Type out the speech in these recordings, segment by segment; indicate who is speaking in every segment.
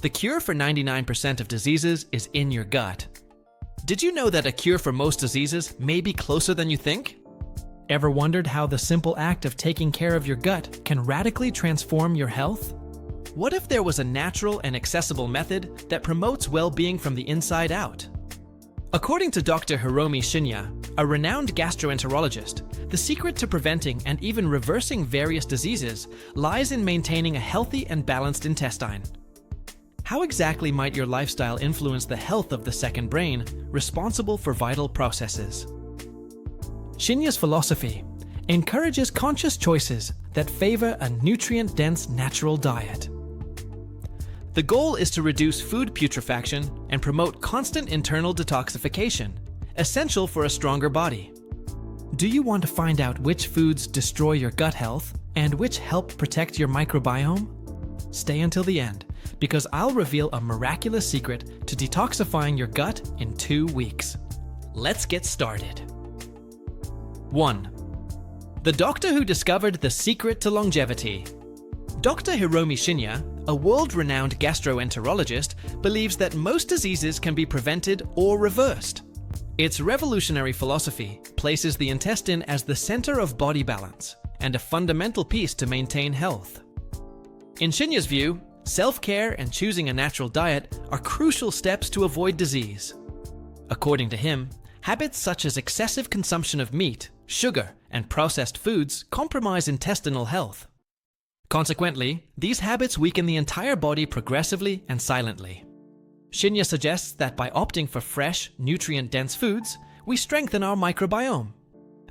Speaker 1: The cure for 99% of diseases is in your gut. Did you know that a cure for most diseases may be closer than you think? Ever wondered how the simple act of taking care of your gut can radically transform your health? What if there was a natural and accessible method that promotes well-being from the inside out? According to Dr. Hiromi Shinya, a renowned gastroenterologist, the secret to preventing and even reversing various diseases lies in maintaining a healthy and balanced intestine. How exactly might your lifestyle influence the health of the second brain, responsible for vital processes? Shinya's philosophy encourages conscious choices that favor a nutrient-dense natural diet. The goal is to reduce food putrefaction and promote constant internal detoxification, essential for a stronger body. Do you want to find out which foods destroy your gut health and which help protect your microbiome? Stay until the end, because I'll reveal a miraculous secret to detoxifying your gut in 2 weeks. Let's get started. 1. The doctor who discovered the secret to longevity. Dr. Hiromi Shinya, a world-renowned gastroenterologist, believes that most diseases can be prevented or reversed. Its revolutionary philosophy places the intestine as the center of body balance and a fundamental piece to maintain health. In Shinya's view, self-care and choosing a natural diet are crucial steps to avoid disease. According to him, habits such as excessive consumption of meat, sugar, and processed foods compromise intestinal health. Consequently, these habits weaken the entire body progressively and silently. Shinya suggests that by opting for fresh, nutrient-dense foods, we strengthen our microbiome.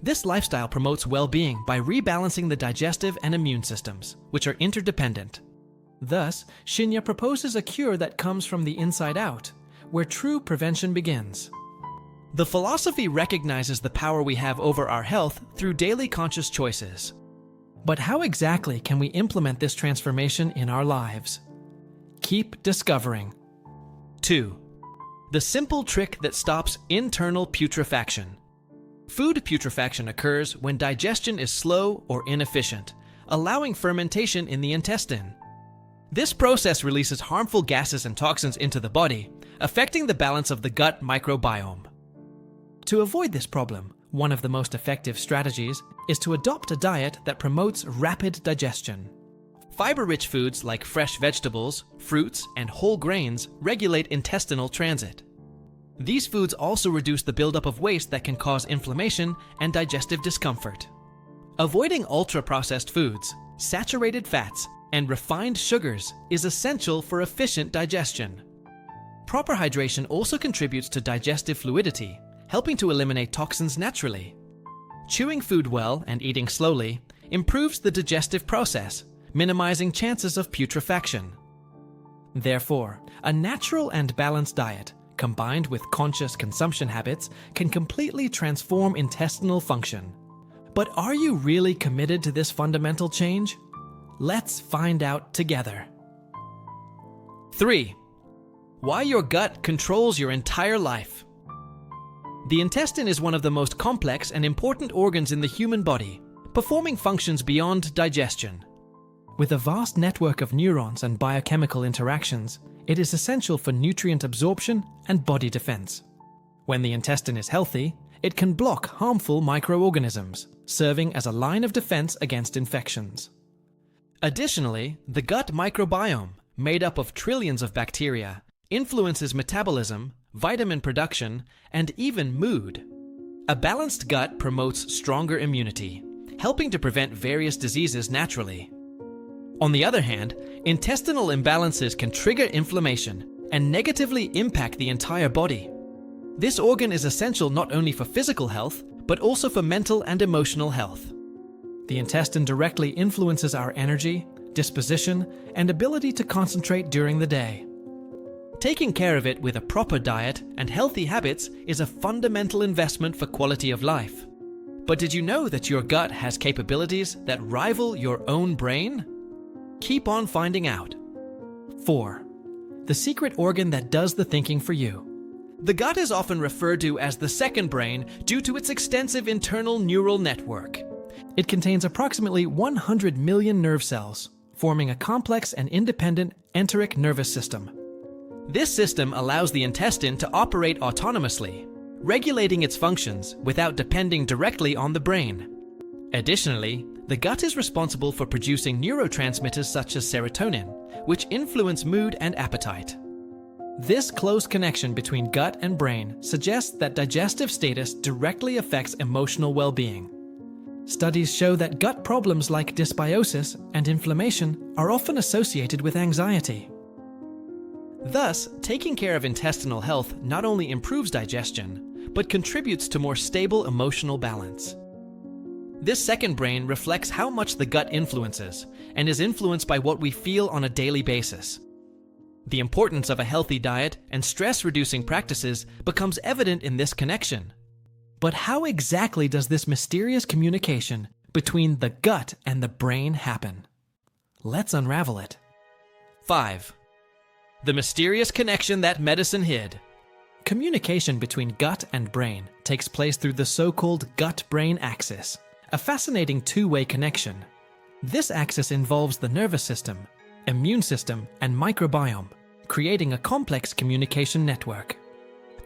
Speaker 1: This lifestyle promotes well-being by rebalancing the digestive and immune systems, which are interdependent. Thus, Shinya proposes a cure that comes from the inside out, where true prevention begins. The philosophy recognizes the power we have over our health through daily conscious choices. But how exactly can we implement this transformation in our lives? Keep discovering. 2. The simple trick that stops internal putrefaction. Food putrefaction occurs when digestion is slow or inefficient, allowing fermentation in the intestine. This process releases harmful gases and toxins into the body, affecting the balance of the gut microbiome. To avoid this problem, one of the most effective strategies is to adopt a diet that promotes rapid digestion. Fiber-rich foods like fresh vegetables, fruits, and whole grains regulate intestinal transit. These foods also reduce the buildup of waste that can cause inflammation and digestive discomfort. Avoiding ultra-processed foods, saturated fats, and refined sugars is essential for efficient digestion. Proper hydration also contributes to digestive fluidity, helping to eliminate toxins naturally. Chewing food well and eating slowly improves the digestive process, minimizing chances of putrefaction. Therefore, a natural and balanced diet, combined with conscious consumption habits, can completely transform intestinal function. But are you really committed to this fundamental change? Let's find out together. 3. Why your gut controls your entire life. The intestine is one of the most complex and important organs in the human body, performing functions beyond digestion. With a vast network of neurons and biochemical interactions, it is essential for nutrient absorption and body defense. When the intestine is healthy, it can block harmful microorganisms, serving as a line of defense against infections. Additionally, the gut microbiome, made up of trillions of bacteria, influences metabolism, vitamin production, and even mood. A balanced gut promotes stronger immunity, helping to prevent various diseases naturally. On the other hand, intestinal imbalances can trigger inflammation and negatively impact the entire body. This organ is essential not only for physical health, but also for mental and emotional health. The intestine directly influences our energy, disposition, and ability to concentrate during the day. Taking care of it with a proper diet and healthy habits is a fundamental investment for quality of life. But did you know that your gut has capabilities that rival your own brain? Keep on finding out. 4. The secret organ that does the thinking for you. The gut is often referred to as the second brain due to its extensive internal neural network. It contains approximately 100 million nerve cells, forming a complex and independent enteric nervous system. This system allows the intestine to operate autonomously, regulating its functions without depending directly on the brain. Additionally, the gut is responsible for producing neurotransmitters such as serotonin, which influence mood and appetite. This close connection between gut and brain suggests that digestive status directly affects emotional well-being. Studies show that gut problems like dysbiosis and inflammation are often associated with anxiety. Thus, taking care of intestinal health not only improves digestion, but contributes to more stable emotional balance. This second brain reflects how much the gut influences and is influenced by what we feel on a daily basis. The importance of a healthy diet and stress-reducing practices becomes evident in this connection. But how exactly does this mysterious communication between the gut and the brain happen? Let's unravel it. 5. The mysterious connection that medicine hid. Communication between gut and brain takes place through the so-called gut-brain axis, a fascinating two-way connection. This axis involves the nervous system, immune system, and microbiome, creating a complex communication network.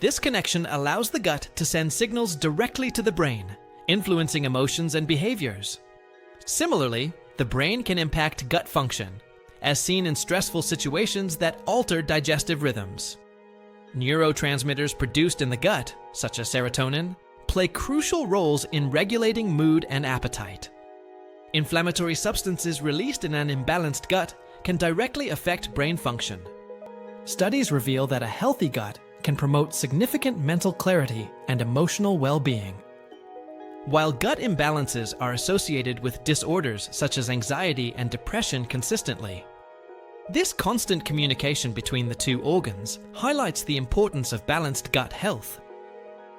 Speaker 1: This connection allows the gut to send signals directly to the brain, influencing emotions and behaviors. Similarly, the brain can impact gut function, as seen in stressful situations that alter digestive rhythms. Neurotransmitters produced in the gut, such as serotonin, play crucial roles in regulating mood and appetite. Inflammatory substances released in an imbalanced gut can directly affect brain function. Studies reveal that a healthy gut can promote significant mental clarity and emotional well-being. While gut imbalances are associated with disorders such as anxiety and depression consistently, this constant communication between the two organs highlights the importance of balanced gut health.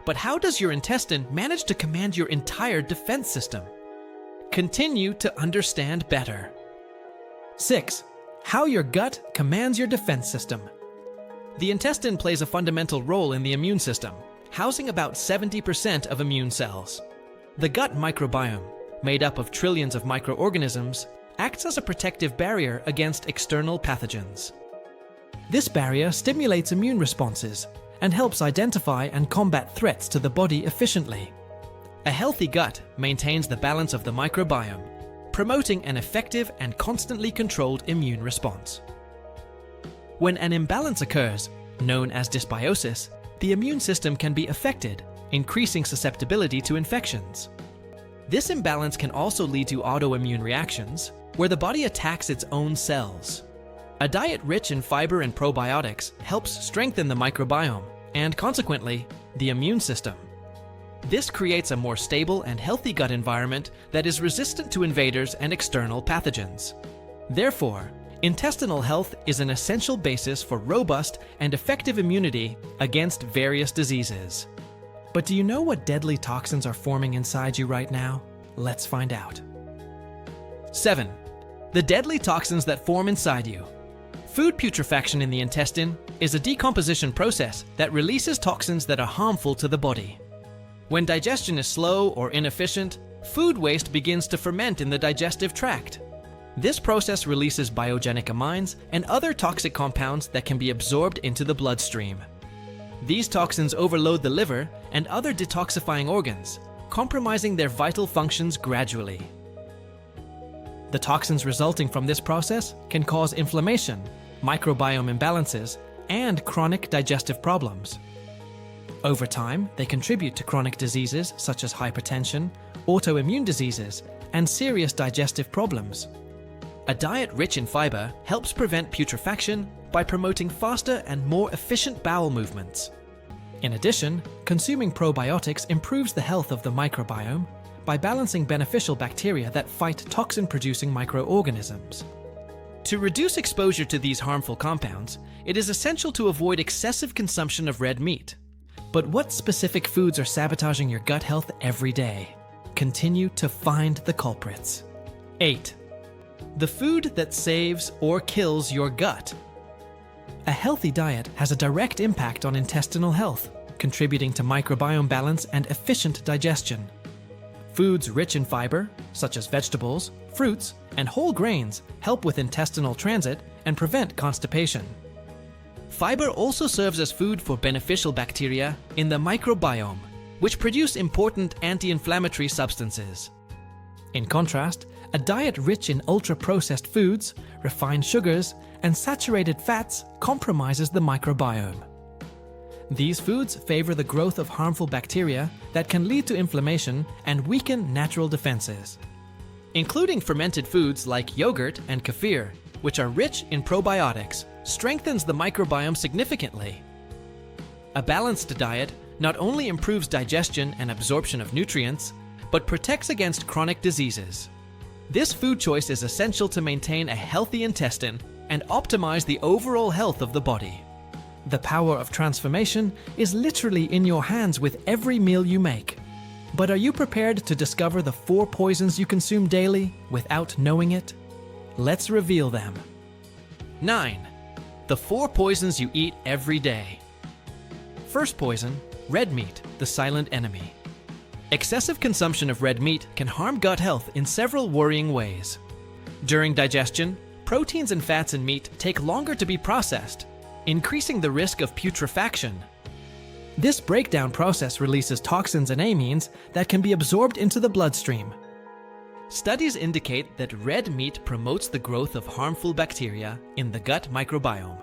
Speaker 1: But how does your intestine manage to command your entire defense system? Continue to understand better. 6. How your gut commands your defense system. The intestine plays a fundamental role in the immune system, housing about 70% of immune cells. The gut microbiome, made up of trillions of microorganisms, acts as a protective barrier against external pathogens. This barrier stimulates immune responses and helps identify and combat threats to the body efficiently. A healthy gut maintains the balance of the microbiome, promoting an effective and constantly controlled immune response. When an imbalance occurs, known as dysbiosis, the immune system can be affected, increasing susceptibility to infections. This imbalance can also lead to autoimmune reactions, where the body attacks its own cells. A diet rich in fiber and probiotics helps strengthen the microbiome and, consequently, the immune system. This creates a more stable and healthy gut environment that is resistant to invaders and external pathogens. Therefore, intestinal health is an essential basis for robust and effective immunity against various diseases. But do you know what deadly toxins are forming inside you right now? Let's find out. 7. The deadly toxins that form inside you. Food putrefaction in the intestine is a decomposition process that releases toxins that are harmful to the body. When digestion is slow or inefficient, food waste begins to ferment in the digestive tract. This process releases biogenic amines and other toxic compounds that can be absorbed into the bloodstream. These toxins overload the liver and other detoxifying organs, compromising their vital functions gradually. The toxins resulting from this process can cause inflammation, microbiome imbalances, and chronic digestive problems. Over time, they contribute to chronic diseases such as hypertension, autoimmune diseases, and serious digestive problems. A diet rich in fiber helps prevent putrefaction by promoting faster and more efficient bowel movements. In addition, consuming probiotics improves the health of the microbiome by balancing beneficial bacteria that fight toxin-producing microorganisms. To reduce exposure to these harmful compounds, it is essential to avoid excessive consumption of red meat. But what specific foods are sabotaging your gut health every day? Continue to find the culprits. 8. The food that saves or kills your gut. A healthy diet has a direct impact on intestinal health, contributing to microbiome balance and efficient digestion. Foods rich in fiber, such as vegetables, fruits, and whole grains, help with intestinal transit and prevent constipation. Fiber also serves as food for beneficial bacteria in the microbiome, which produce important anti-inflammatory substances. In contrast, a diet rich in ultra-processed foods, refined sugars, and saturated fats compromises the microbiome. These foods favor the growth of harmful bacteria that can lead to inflammation and weaken natural defenses. Including fermented foods like yogurt and kefir, which are rich in probiotics, strengthens the microbiome significantly. A balanced diet not only improves digestion and absorption of nutrients, but protects against chronic diseases. This food choice is essential to maintain a healthy intestine and optimize the overall health of the body. The power of transformation is literally in your hands with every meal you make. But are you prepared to discover the 4 poisons you consume daily without knowing it? Let's reveal them. 9. The 4 poisons you eat every day. First poison, red meat, the silent enemy. Excessive consumption of red meat can harm gut health in several worrying ways. During digestion, proteins and fats in meat take longer to be processed, increasing the risk of putrefaction. This breakdown process releases toxins and amines that can be absorbed into the bloodstream. Studies indicate that red meat promotes the growth of harmful bacteria in the gut microbiome.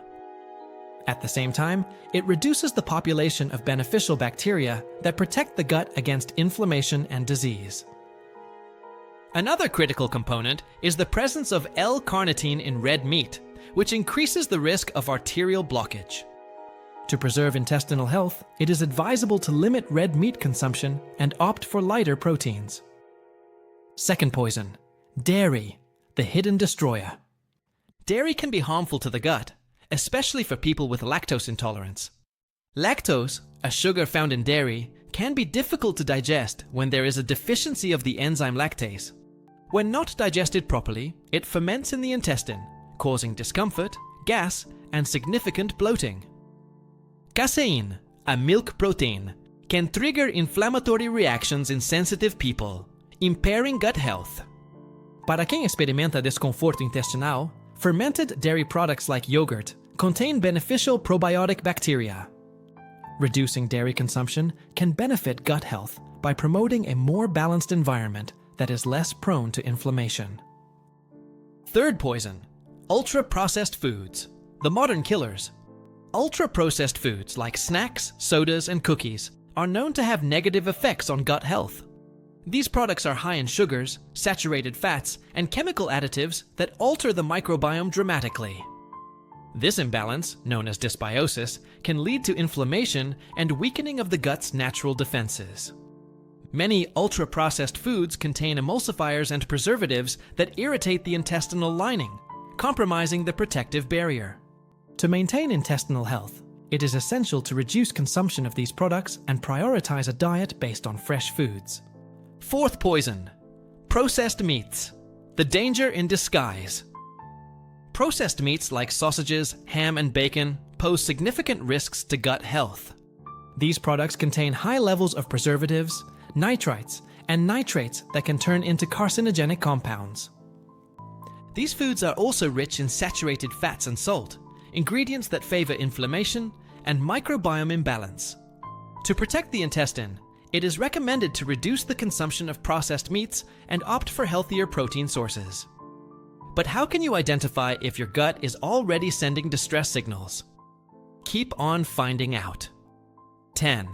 Speaker 1: At the same time, it reduces the population of beneficial bacteria that protect the gut against inflammation and disease. Another critical component is the presence of L-carnitine in red meat, which increases the risk of arterial blockage. To preserve intestinal health, it is advisable to limit red meat consumption and opt for lighter proteins. Second poison, dairy, the hidden destroyer. Dairy can be harmful to the gut, especially for people with lactose intolerance. Lactose, a sugar found in dairy, can be difficult to digest when there is a deficiency of the enzyme lactase. When not digested properly, it ferments in the intestine, causing discomfort, gas, and significant bloating. Casein, a milk protein, can trigger inflammatory reactions in sensitive people, impairing gut health. Para quem experimenta desconforto intestinal, fermented dairy products like yogurt contain beneficial probiotic bacteria. Reducing dairy consumption can benefit gut health by promoting a more balanced environment that is less prone to inflammation. Third poison, ultra-processed foods, the modern killers. Ultra-processed foods like snacks, sodas, and cookies are known to have negative effects on gut health. These products are high in sugars, saturated fats, and chemical additives that alter the microbiome dramatically. This imbalance, known as dysbiosis, can lead to inflammation and weakening of the gut's natural defenses. Many ultra-processed foods contain emulsifiers and preservatives that irritate the intestinal lining, compromising the protective barrier. To maintain intestinal health, it is essential to reduce consumption of these products and prioritize a diet based on fresh foods. Fourth poison, processed meats, the danger in disguise. Processed meats like sausages, ham, and bacon pose significant risks to gut health. These products contain high levels of preservatives, nitrites, and nitrates that can turn into carcinogenic compounds. These foods are also rich in saturated fats and salt, ingredients that favor inflammation and microbiome imbalance. To protect the intestine, it is recommended to reduce the consumption of processed meats and opt for healthier protein sources. But how can you identify if your gut is already sending distress signals? Keep on finding out. 10.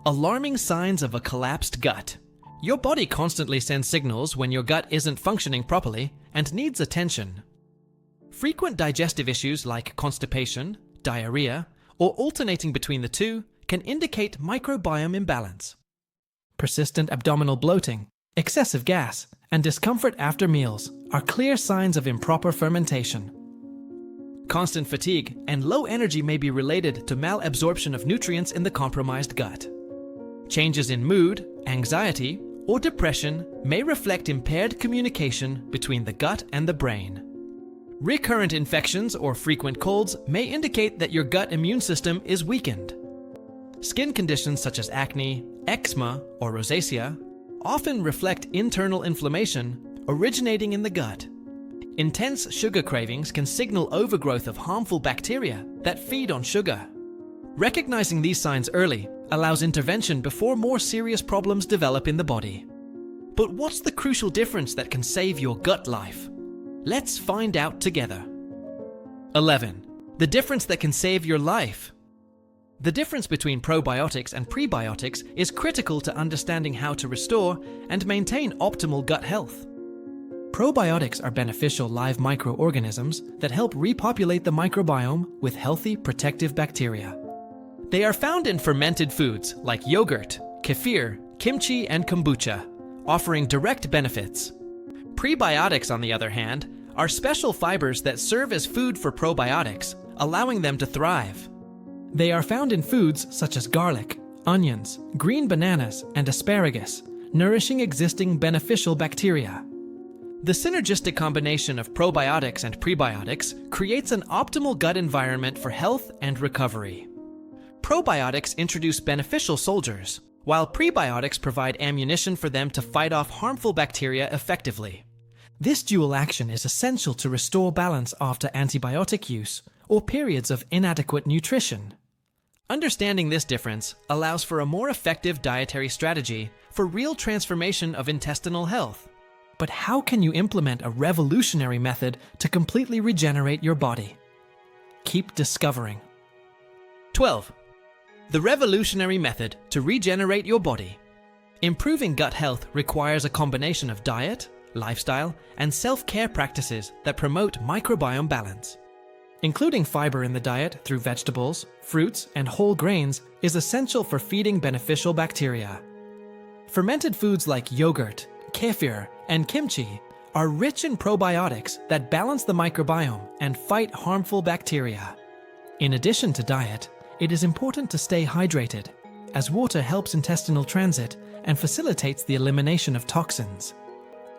Speaker 1: Alarming signs of a collapsed gut. Your body constantly sends signals when your gut isn't functioning properly and needs attention. Frequent digestive issues like constipation, diarrhea, or alternating between the two can indicate microbiome imbalance. Persistent abdominal bloating, excessive gas, and discomfort after meals are clear signs of improper fermentation. Constant fatigue and low energy may be related to malabsorption of nutrients in the compromised gut. Changes in mood, anxiety, or depression may reflect impaired communication between the gut and the brain. Recurrent infections or frequent colds may indicate that your gut immune system is weakened. Skin conditions such as acne, eczema, or rosacea often reflect internal inflammation originating in the gut. Intense sugar cravings can signal overgrowth of harmful bacteria that feed on sugar. Recognizing these signs early allows intervention before more serious problems develop in the body. But what's the crucial difference that can save your gut life? Let's find out together. 11. The difference that can save your life. The difference between probiotics and prebiotics is critical to understanding how to restore and maintain optimal gut health. Probiotics are beneficial live microorganisms that help repopulate the microbiome with healthy, protective bacteria. They are found in fermented foods like yogurt, kefir, kimchi, and kombucha, offering direct benefits. Prebiotics, on the other hand, are special fibers that serve as food for probiotics, allowing them to thrive. They are found in foods such as garlic, onions, green bananas, and asparagus, nourishing existing beneficial bacteria. The synergistic combination of probiotics and prebiotics creates an optimal gut environment for health and recovery. Probiotics introduce beneficial soldiers, while prebiotics provide ammunition for them to fight off harmful bacteria effectively. This dual action is essential to restore balance after antibiotic use or periods of inadequate nutrition. Understanding this difference allows for a more effective dietary strategy for real transformation of intestinal health. But how can you implement a revolutionary method to completely regenerate your body? Keep discovering. 12. The revolutionary method to regenerate your body. Improving gut health requires a combination of diet, lifestyle, and self-care practices that promote microbiome balance. Including fiber in the diet through vegetables, fruits, and whole grains is essential for feeding beneficial bacteria. Fermented foods like yogurt, kefir, and kimchi are rich in probiotics that balance the microbiome and fight harmful bacteria. In addition to diet, it is important to stay hydrated, as water helps intestinal transit and facilitates the elimination of toxins.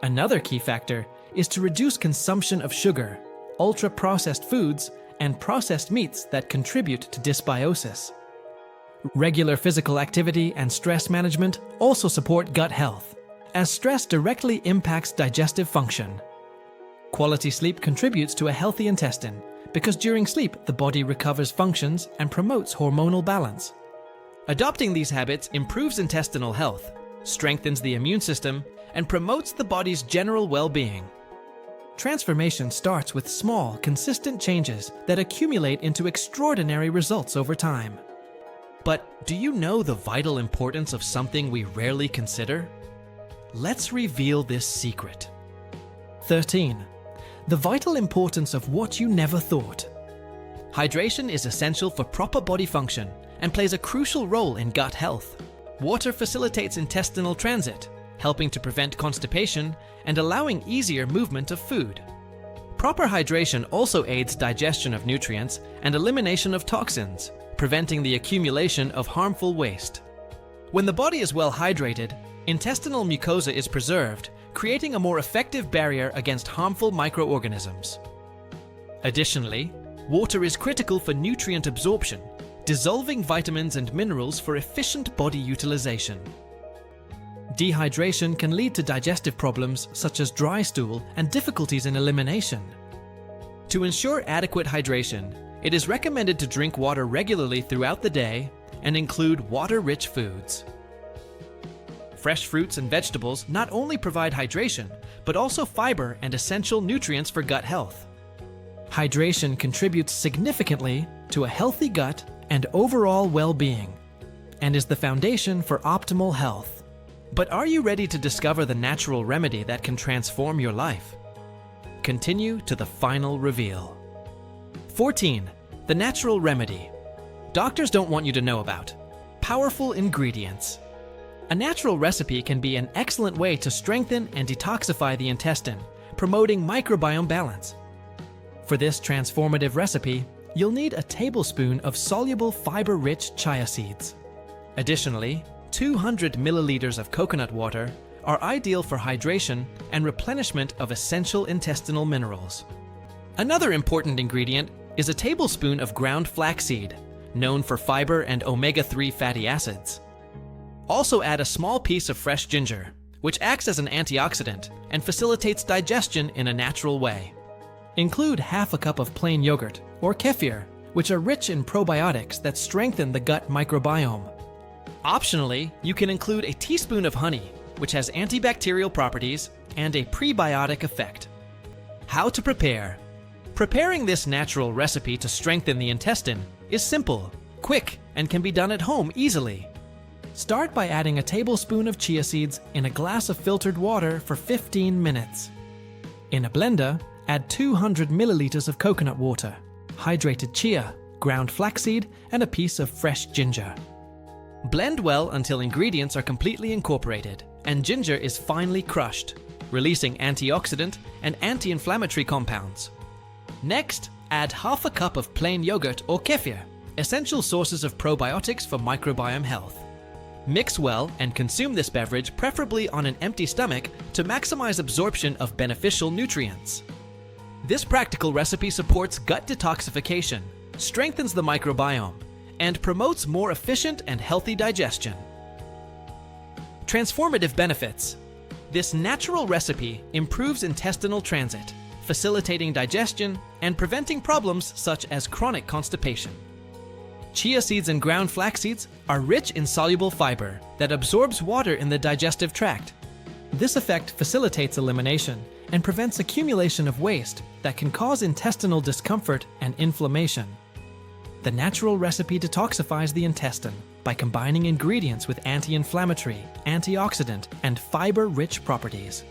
Speaker 1: Another key factor is to reduce consumption of sugar, ultra-processed foods, and processed meats that contribute to dysbiosis. Regular physical activity and stress management also support gut health, as stress directly impacts digestive function. Quality sleep contributes to a healthy intestine because during sleep the body recovers functions and promotes hormonal balance. Adopting these habits improves intestinal health, strengthens the immune system, and promotes the body's general well-being. Transformation starts with small, consistent changes that accumulate into extraordinary results over time. But do you know the vital importance of something we rarely consider? Let's reveal this secret. 13. The vital importance of what you never thought. Hydration is essential for proper body function and plays a crucial role in gut health. Water facilitates intestinal transit, helping to prevent constipation and allowing easier movement of food. Proper hydration also aids digestion of nutrients and elimination of toxins, preventing the accumulation of harmful waste. When the body is well hydrated, intestinal mucosa is preserved, creating a more effective barrier against harmful microorganisms. Additionally, water is critical for nutrient absorption, dissolving vitamins and minerals for efficient body utilization. Dehydration can lead to digestive problems such as dry stool and difficulties in elimination. To ensure adequate hydration, it is recommended to drink water regularly throughout the day and include water-rich foods. Fresh fruits and vegetables not only provide hydration, but also fiber and essential nutrients for gut health. Hydration contributes significantly to a healthy gut and overall well-being, and is the foundation for optimal health. But are you ready to discover the natural remedy that can transform your life? Continue to the final reveal. 14. The natural remedy. Doctors don't want you to know about. Powerful ingredients. A natural recipe can be an excellent way to strengthen and detoxify the intestine, promoting microbiome balance. For this transformative recipe, you'll need a tablespoon of soluble fiber-rich chia seeds. Additionally, 200 milliliters of coconut water are ideal for hydration and replenishment of essential intestinal minerals. Another important ingredient is a tablespoon of ground flaxseed, known for fiber and omega-3 fatty acids. Also add a small piece of fresh ginger, which acts as an antioxidant and facilitates digestion in a natural way. Include half a cup of plain yogurt or kefir, which are rich in probiotics that strengthen the gut microbiome. Optionally, you can include a teaspoon of honey, which has antibacterial properties and a prebiotic effect. How to prepare. Preparing this natural recipe to strengthen the intestine is simple, quick, and can be done at home easily. Start by adding a tablespoon of chia seeds in a glass of filtered water for 15 minutes. In a blender, add 200 milliliters of coconut water, hydrated chia, ground flaxseed, and a piece of fresh ginger. Blend well until ingredients are completely incorporated and ginger is finely crushed, releasing antioxidant and anti-inflammatory compounds. Next, add half a cup of plain yogurt or kefir, essential sources of probiotics for microbiome health. Mix well and consume this beverage preferably on an empty stomach to maximize absorption of beneficial nutrients. This practical recipe supports gut detoxification, strengthens the microbiome, and promotes more efficient and healthy digestion. Transformative benefits. This natural recipe improves intestinal transit, facilitating digestion and preventing problems such as chronic constipation. Chia seeds and ground flax seeds are rich in soluble fiber that absorbs water in the digestive tract. This effect facilitates elimination and prevents accumulation of waste that can cause intestinal discomfort and inflammation. The natural recipe detoxifies the intestine by combining ingredients with anti-inflammatory, antioxidant, and fiber-rich properties.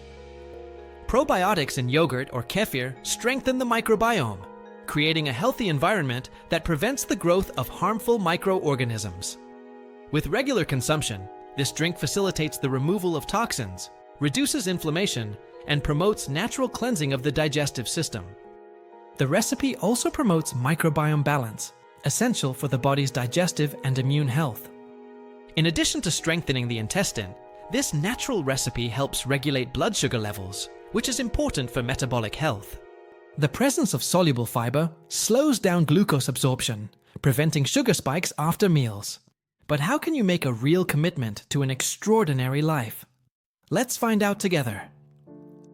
Speaker 1: Probiotics in yogurt or kefir strengthen the microbiome, creating a healthy environment that prevents the growth of harmful microorganisms. With regular consumption, this drink facilitates the removal of toxins, reduces inflammation, and promotes natural cleansing of the digestive system. The recipe also promotes microbiome balance, essential for the body's digestive and immune health. In addition to strengthening the intestine, this natural recipe helps regulate blood sugar levels, which is important for metabolic health. The presence of soluble fiber slows down glucose absorption, preventing sugar spikes after meals. But how can you make a real commitment to an extraordinary life? Let's find out together.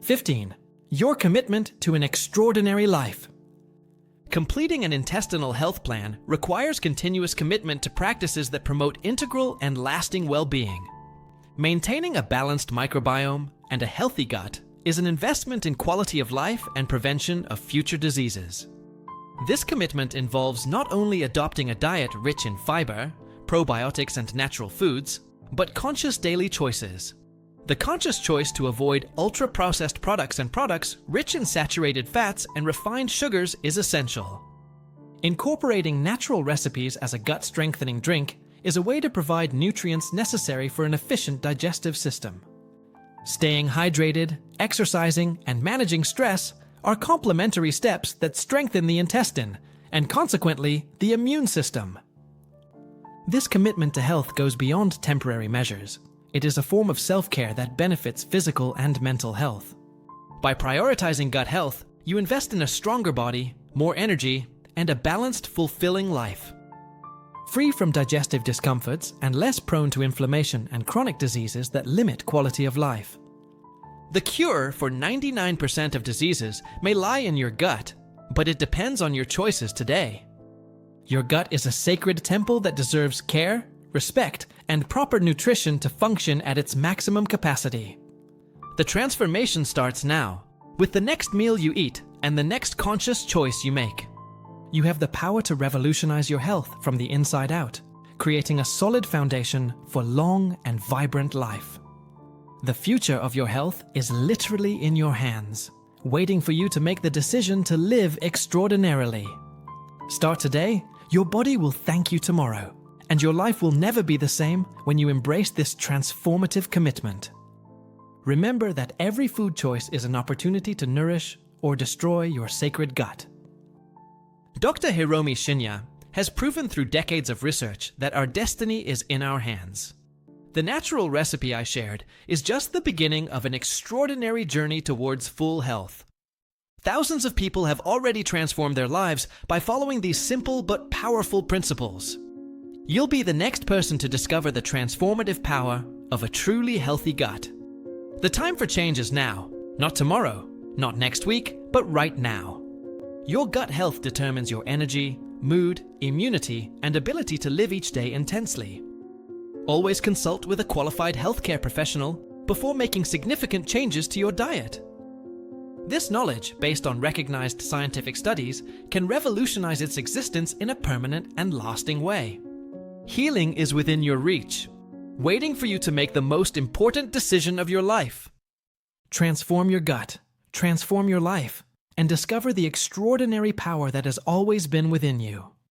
Speaker 1: 15. Your commitment to an extraordinary life. Completing an intestinal health plan requires continuous commitment to practices that promote integral and lasting well-being. Maintaining a balanced microbiome and a healthy gut is an investment in quality of life and prevention of future diseases. This commitment involves not only adopting a diet rich in fiber, probiotics, and natural foods, but conscious daily choices. The conscious choice to avoid ultra-processed products and products rich in saturated fats and refined sugars is essential. Incorporating natural recipes as a gut-strengthening drink is a way to provide nutrients necessary for an efficient digestive system. Staying hydrated, exercising, and managing stress are complementary steps that strengthen the intestine and consequently the immune system. This commitment to health goes beyond temporary measures. It is a form of self-care that benefits physical and mental health. By prioritizing gut health, you invest in a stronger body, more energy, and a balanced, fulfilling life. Free from digestive discomforts and less prone to inflammation and chronic diseases that limit quality of life. The cure for 99% of diseases may lie in your gut, but it depends on your choices today. Your gut is a sacred temple that deserves care, respect, and proper nutrition to function at its maximum capacity. The transformation starts now, with the next meal you eat and the next conscious choice you make. You have the power to revolutionize your health from the inside out, creating a solid foundation for long and vibrant life. The future of your health is literally in your hands, waiting for you to make the decision to live extraordinarily. Start today, your body will thank you tomorrow, and your life will never be the same when you embrace this transformative commitment. Remember that every food choice is an opportunity to nourish or destroy your sacred gut. Dr. Hiromi Shinya has proven through decades of research that our destiny is in our hands. The natural recipe I shared is just the beginning of an extraordinary journey towards full health. Thousands of people have already transformed their lives by following these simple but powerful principles. You'll be the next person to discover the transformative power of a truly healthy gut. The time for change is now, not tomorrow, not next week, but right now. Your gut health determines your energy, mood, immunity, and ability to live each day intensely. Always consult with a qualified healthcare professional before making significant changes to your diet. This knowledge, based on recognized scientific studies, can revolutionize its existence in a permanent and lasting way. Healing is within your reach, waiting for you to make the most important decision of your life. Transform your gut, transform your life, and discover the extraordinary power that has always been within you.